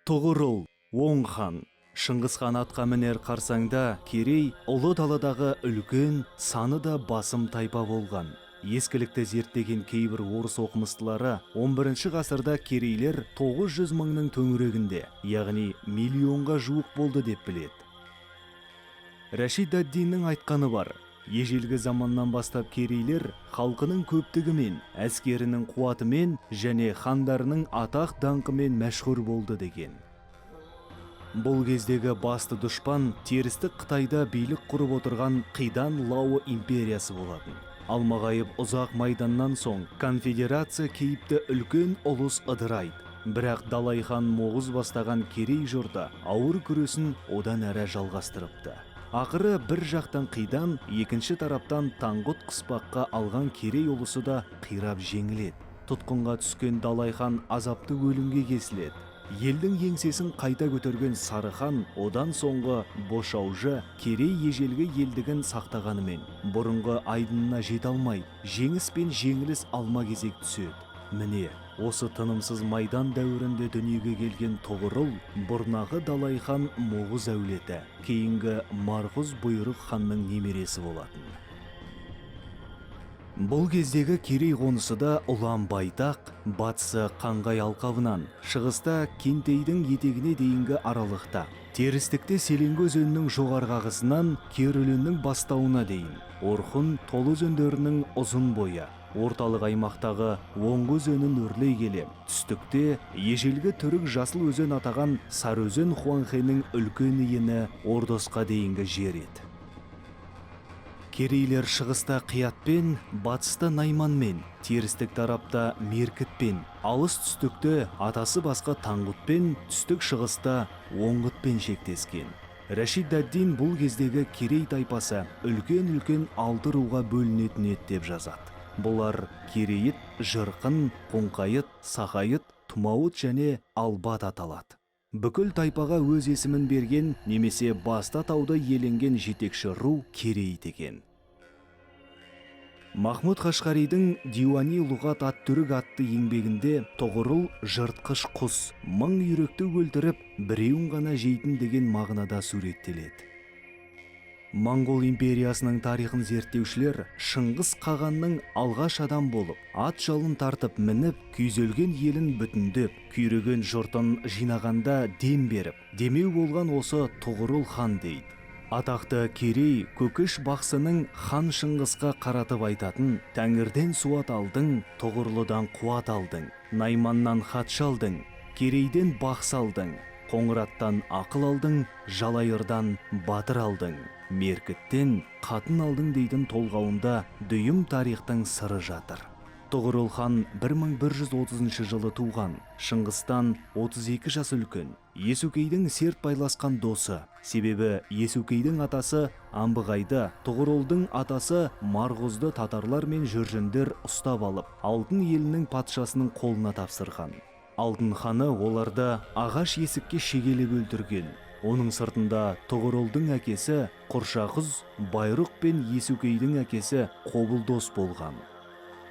Тоғырыл, оң хан. Шыңғыс хан атқа мінер қарсаңда Керей ұлы даладағы үлкен, саны да басым тайпа болған. Ескілікті зерттеген кейбір орыс оқымыстылары 11 ғасырда керейлер 900 мыңның төңірегінде, яғни миллионға жуық болды деп біледі. Рашид ад-Диннің айтқаны бар. Ежелгі заманнан бастап керейлер халқының көптігімен, әскерінің қуатымен және хандарының атақ даңқымен мәшһүр болды деген. Бұл кездегі басты дұшпан терістік Қытайда билік құрып отырған Қидан Лао империясы болатын. Алмағайып ұзақ майданнан соң конфедерация кейіпті үлкен ұлыс ыдырайды. Бірақ Далай хан Моғыз бастаған Керей жұрты ауыр күресін одан әрі жалғастырыпты. Ақыры бір жақтан Қидан, екінші тараптан Таңғұт қыспаққа алған Керей ұлысы да қирап жеңіледі. Тұтқынға түскен Далай хан азапты өлімге кесіледі. Елдің еңсесін қайта көтерген Сары хан одан соңғы Бошаужы Керей ежелгі елдігін сақтағанымен бұрынғы айдынына жете алмай, жеңіс пен жеңіліс алма кезек түседі. Міне, осы тынымсыз майдан дәуірінде дүниеге келген Тоғырыл бұрнағы Далай хан Моғыз әулеті, кейінгі Марғұз Бұйрық ханның немересі болатын. Бұл кездегі Керей қонысы да ұлан байтақ, батысы Қанғай алқабынан, шығыста Кентейдің етегіне дейінгі аралықта. Терістікте Селенгі өзенінің жоғарғы ағысынан Керуленнің бастауына дейін, Орхун Толы өзендерінің ұзын бойы, орталық аймақтағы Оңғы өзенін өрлей келе, түстікте ежелгі түрік Жасыл өзен атаған Сарыөзен Хуанхэнің үлкен иіні Ордосқа дейінгі жер еді. Керейлер шығыста Қиятпен, батыста Найманмен, терістік тарапта Меркітпен, алыс түстікті атасы басқа Таңғұтпен, түстік шығыста Оңғытпен шектескен. Рашид ад-Дин бұл кездегі Керей тайпасы үлкен-үлкен 6 руға бөлінетін еді деп жазады. Бұлар Керейіт, Жырқын, Қоңқайыт, Сақайыт, Тұмауыт және Албат аталады. Бүкіл тайпаға өз есімін берген немесе баста тауды иеленген жетекші ру Керейіт екен. Махмұд Қашқаридың Диуани Лұғат ат-Түрік атты еңбегінде Тоғырыл жыртқыш құс, мың үйректі өлтіріп, біреуін ғана жейтін деген мағынада суреттеледі. Моңғол империясының тарихын зерттеушілер Шыңғыс қағанның алғаш адам болып, ат жалын тартып мініп, күйзелген елін бүтіндеп, күйреген жұртын жинағанда дем беріп, демеу болған осы Тоғырыл хан дейді. Атақты Керей Көкіш бақсының хан Шыңғысқа қаратып айтатын: «Тәңірден суат алдың, Тоғырлыдан қуат алдың, Найманнан хат шалдың, Керейден бақс алдың, Қоңыраттан ақыл алдың, Жалайырдан батыр алдың, Меркіттен қатын алдың» дейтін толғауында дүйім тарихтың сыры жатыр. Тоғырыл хан 1130 жылы туған, Шыңғыстан 32 жас үлкен, Есукейдің серт байласқан досы. Себебі Есукейдің атасы Амбығайды, Тоғырылдың атасы Марғұзды татарлар мен жүржіндер ұстап алып, Алтын елінің патшасының қолына тапсырған. Алтын ханы оларды ағаш есікке шегелеп өлтірген. Оның сыртында Тоғырылдың әкесі Құршақұз, Байрұқ пен Есукейдің әкесі Қобылдос болған.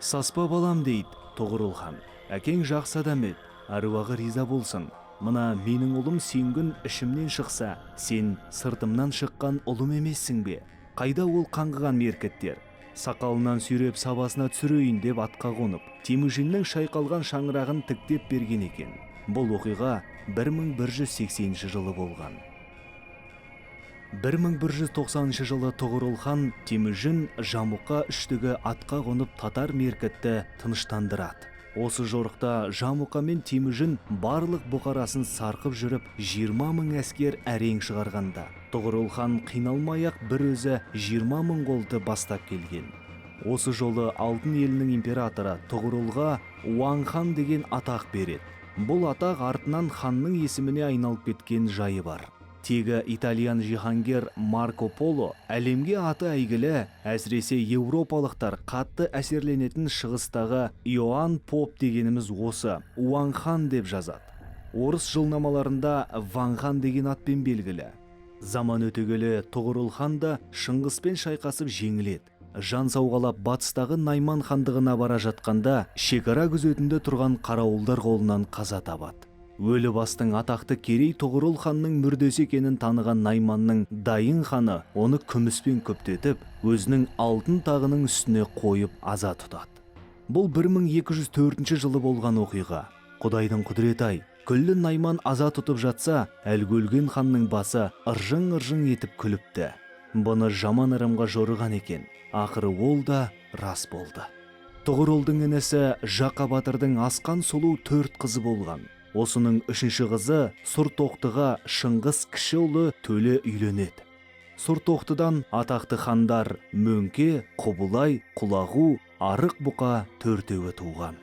«Саспа балам» дейді Тоғырыл хан. «Әкең жақсы адам еді, әруағы риза болсын. Мына менің ұлым сен ішімнен шықса, сен сыртымнан шыққан ұлым емессің бе? Қайда ол қаңғыған меркіттер? Сақалынан сүйреп сабасына түсірейін» деп атқа қонып, Темужиннің шайқалған шаңырағын тіктеп берген екен. Бұл оқиға 1180 жылы болған. 1190 жылы Тоғырыл хан Темужин Жамұқа үштігі атқа қонып татар меркітті тыныштандырады. Осы жорықта Жамұқа мен Темужин барлық бұқарасын сарқып жүріп 20 мың әскер әрең шығарғанда, Тоғырыл хан қиналмай-ақ бір өзі 20 мың қолды бастап келген. Осы жолы Алтын елінің императоры Тоғырылға Уаң хан деген атақ береді. Бұл атақ артынан ханның есіміне айналып кеткен жайы бар. Тегі итальян жиһангер Марко Поло әлемге аты әйгілі, әсіресе еуропалықтар қатты әсерленетін шығыстағы Иоанн Поп дегеніміз осы Уаң хан деп жазады. Орыс жылнамаларында Ваң хан деген атпен белгілі. Заман өте келе Тоғырыл хан да Шыңғыспен шайқасып жеңіледі. Жан сауғалап батыстағы Найман хандығына бара жатқанда шекара күзетінде тұрған қарауылдар қолынан қаза табады. Өлі бастың атақты Керей Тоғырыл ханның мүрдесі екенін таныған Найманның дайын ханы оны күміспен көптетіп, өзінің алтын тағының үстіне қойып аза тұтады. Бұл 1204 жылы болған оқиға. Құдайдың құдіреті-ай, күллі Найман аза тұтып жатса, әлгі өлген ханның басы ыржың-ыржың етіп күліпті. Бұны жаман ырымға жорыған екен. Ақыры ол да рас болды. Тоғырылдың інісі Жақа батырдың асқан сұлу 4 қызы болған. Осының 3-ші қызы Сұр-тоқтыға Шыңғыс кіші ұлы Төле үйленеді. Сұр-тоқтыдан атақты хандар Мөңке, Құбылай, Құлағу, Арық-бұқа 4-еуі туған.